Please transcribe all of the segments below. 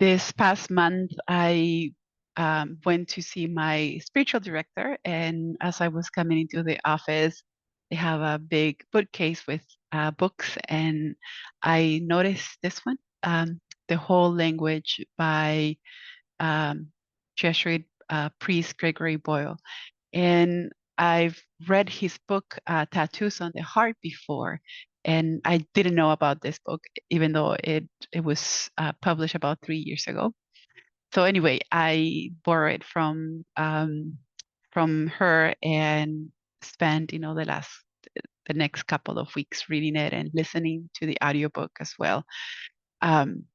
This past month, I went to see my spiritual director, and as I was coming into the office, they have a big bookcase with books, and I noticed this one, The Whole Language by um, Jesuit priest Gregory Boyle. And I've read his book, Tattoos on the Heart, before, and I didn't know about this book, even though it was published about 3 years ago. So anyway, I borrowed from her and spent, the next couple of weeks reading it and listening to the audiobook as well. Um,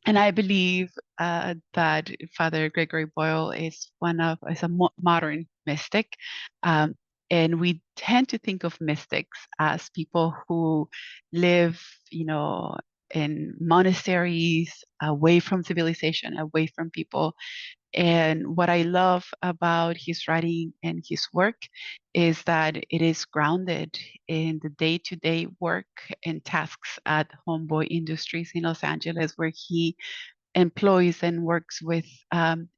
and I believe that Father Gregory Boyle is a modern mystic, um, and we tend to think of mystics as people who live, in monasteries, away from civilization, away from people. And what I love about his writing and his work is that it is grounded in the day-to-day work and tasks at Homeboy Industries in Los Angeles, where he employs and works with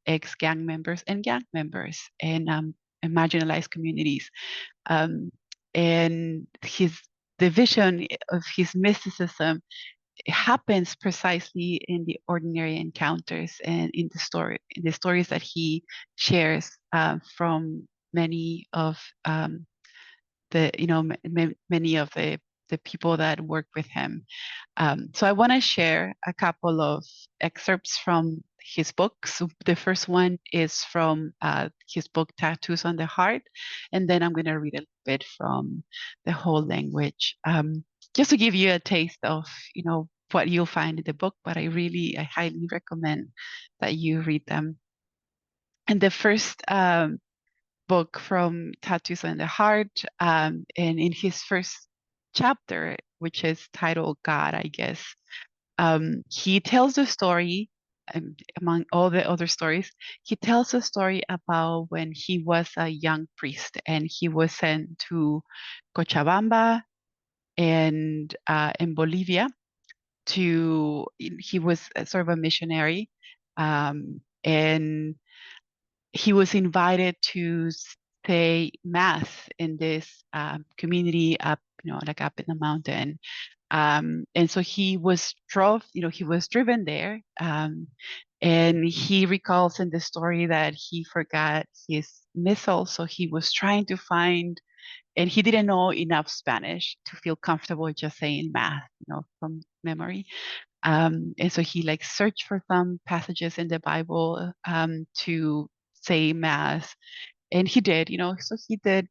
ex-gang members and gang members and marginalized communities. Um, and the vision of his mysticism happens precisely in the ordinary encounters and in the stories that he shares from many of many of the people that work with him. So I want to share a couple of excerpts from his books. The first one is from his book Tattoos on the Heart, and then I'm going to read a little bit from The Whole Language, just to give you a taste of what you'll find in the book. But I highly recommend that you read them. And the first book from Tattoos on the Heart. And in his first chapter, which is titled God, I guess, he tells the story, among all the other stories, he tells a story about when he was a young priest and he was sent to Cochabamba and in Bolivia he was sort of a missionary. And he was invited to say mass in this community up, like up in the mountain. And so he was driven there. And he recalls in the story that he forgot his missal. So he was trying to find, and he didn't know enough Spanish to feel comfortable just saying mass, from memory. And so he like searched for some passages in the Bible to say mass, and he did. So he did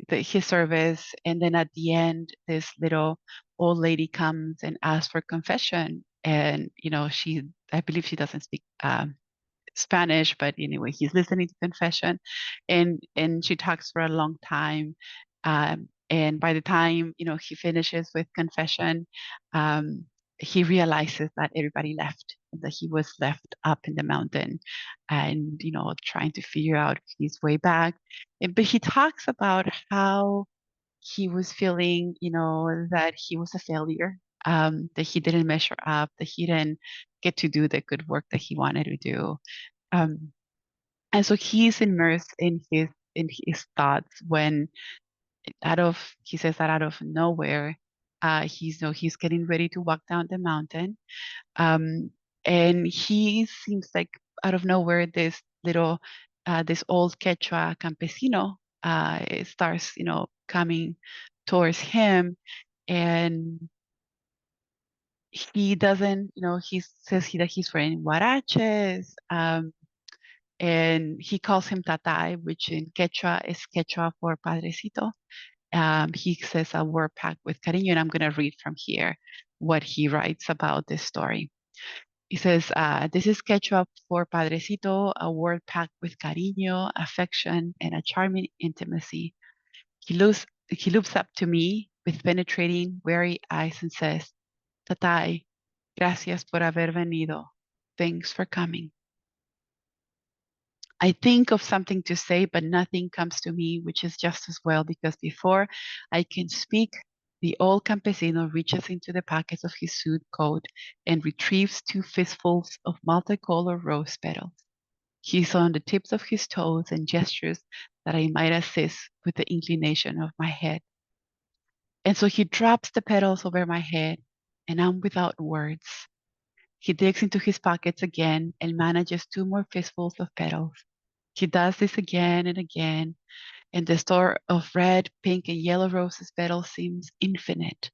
his service, and then at the end, this little old lady comes and asks for confession, and I believe she doesn't speak Spanish, but anyway, he's listening to confession, and she talks for a long time. And by the time he finishes with confession, um, he realizes that everybody left, that he was left up in the mountain, and trying to figure out his way back. But he talks about how he was feeling, that he was a failure, that he didn't measure up, that he didn't get to do the good work that he wanted to do. Um, and so he's immersed in his thoughts when he says that out of nowhere, he's getting ready to walk down the mountain. Um, and he seems like out of nowhere, this old Quechua campesino starts, coming towards him, and he doesn't, he says that he's wearing huaraches, and he calls him Tatay, which in Quechua is Quechua for Padrecito. He says a word packed with cariño, and I'm going to read from here what he writes about this story. He says, this is Quechua for Padrecito, a word packed with cariño, affection, and a charming intimacy. He looks up to me with penetrating, wary eyes and says, Tatay, gracias por haber venido. Thanks for coming. I think of something to say, but nothing comes to me, which is just as well, because before I can speak, The old campesino reaches into the pockets of his suit coat and retrieves two fistfuls of multicolored rose petals. He's on the tips of his toes and gestures that I might assist with the inclination of my head. And so he drops the petals over my head, and I'm without words. He digs into his pockets again and manages two more fistfuls of petals. He does this again and again, and the store of red, pink, and yellow roses petals seems infinite.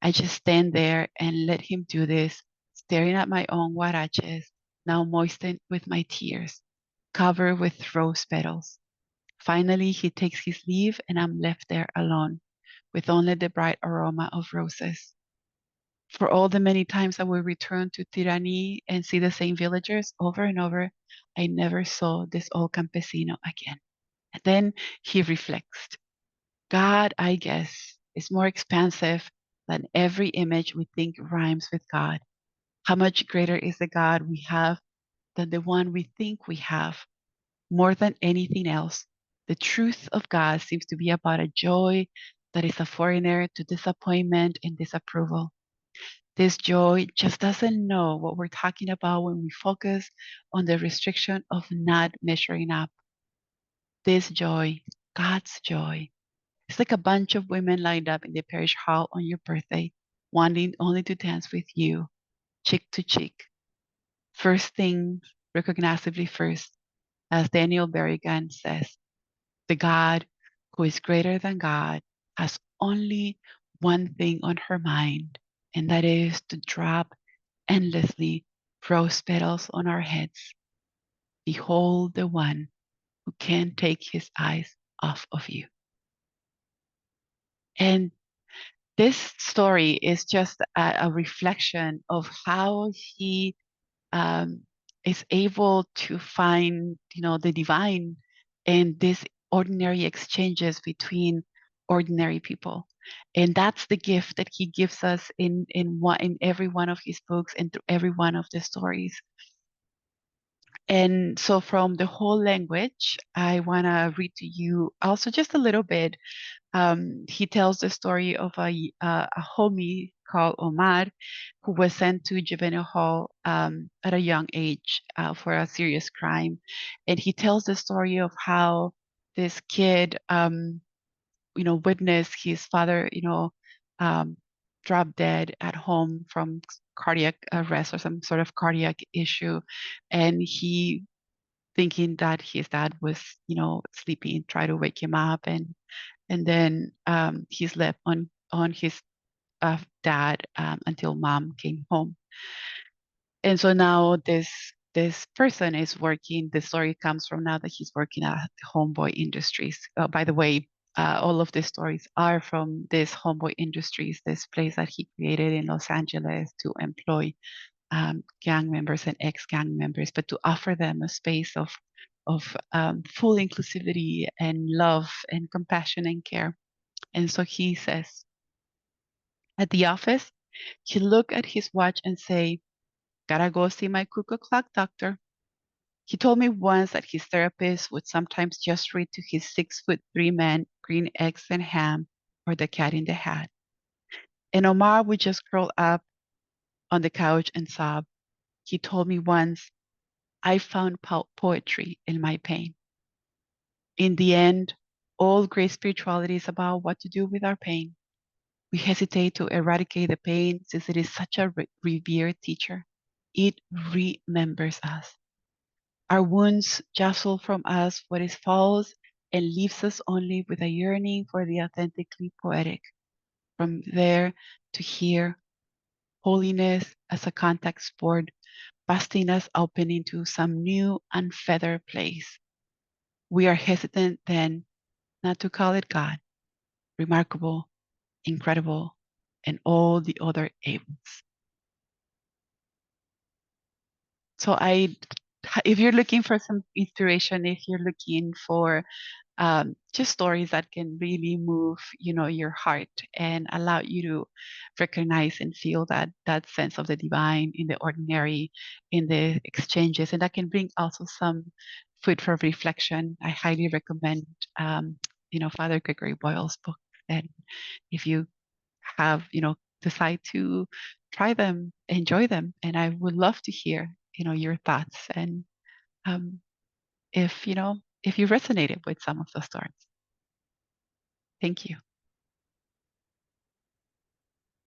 I just stand there and let him do this, staring at my own huaraches, now moistened with my tears, covered with rose petals. Finally, he takes his leave, and I'm left there alone, with only the bright aroma of roses. For all the many times I would return to Tirani and see the same villagers over and over, I never saw this old campesino again. And then he reflects. God, I guess, is more expansive than every image we think rhymes with God. How much greater is the God we have than the one we think we have? More than anything else, the truth of God seems to be about a joy that is a foreigner to disappointment and disapproval. This joy just doesn't know what we're talking about when we focus on the restriction of not measuring up. This joy, God's joy, it's like a bunch of women lined up in the parish hall on your birthday, wanting only to dance with you, cheek to cheek. First things, recognizably first, as Daniel Berrigan says, the God who is greater than God has only one thing on her mind, and that is to drop endlessly rose petals on our heads. Behold the one who can't take his eyes off of you. And this story is just a reflection of how he um, is able to find, the divine in these ordinary exchanges between ordinary people. And that's the gift that he gives us in every one of his books and through every one of the stories. And so, from the whole language, I want to read to you also just a little bit. He tells the story of a homie called Omar, who was sent to juvenile hall at a young age for a serious crime. And he tells the story of how this kid, witnessed his father, um, drop dead at home from cardiac arrest or some sort of cardiac issue. And he, thinking that his dad was, sleeping, try to wake him up, and then he slept on his dad until mom came home. And so now this person is working. The story comes from now that he's working at Homeboy Industries. By the way, all of the stories are from this Homeboy Industries, this place that he created in Los Angeles to employ gang members and ex-gang members, but to offer them a space of full inclusivity and love and compassion and care. And so he says, at the office, he look at his watch and say, "Gotta go see my cuckoo clock doctor." He told me once that his therapist would sometimes just read to his 6'3" man Green Eggs and Ham or The Cat in the Hat. And Omar would just curl up on the couch and sob. He told me once, "I found poetry in my pain." In the end, all great spirituality is about what to do with our pain. We hesitate to eradicate the pain since it is such a revered teacher. It remembers us. Our wounds jostle from us what is false and leaves us only with a yearning for the authentically poetic. From there to here, holiness as a contact sport, busting us open into some new unfeathered place. We are hesitant then not to call it God, remarkable, incredible, and all the other ables. So if you're looking for some inspiration, if you're looking for just stories that can really move, your heart and allow you to recognize and feel that sense of the divine in the ordinary, in the exchanges, and that can bring also some food for reflection. I highly recommend, Father Gregory Boyle's book. And if you have, decide to try them, enjoy them. And I would love to hear, your thoughts and um, if you resonated with some of the stories. Thank you.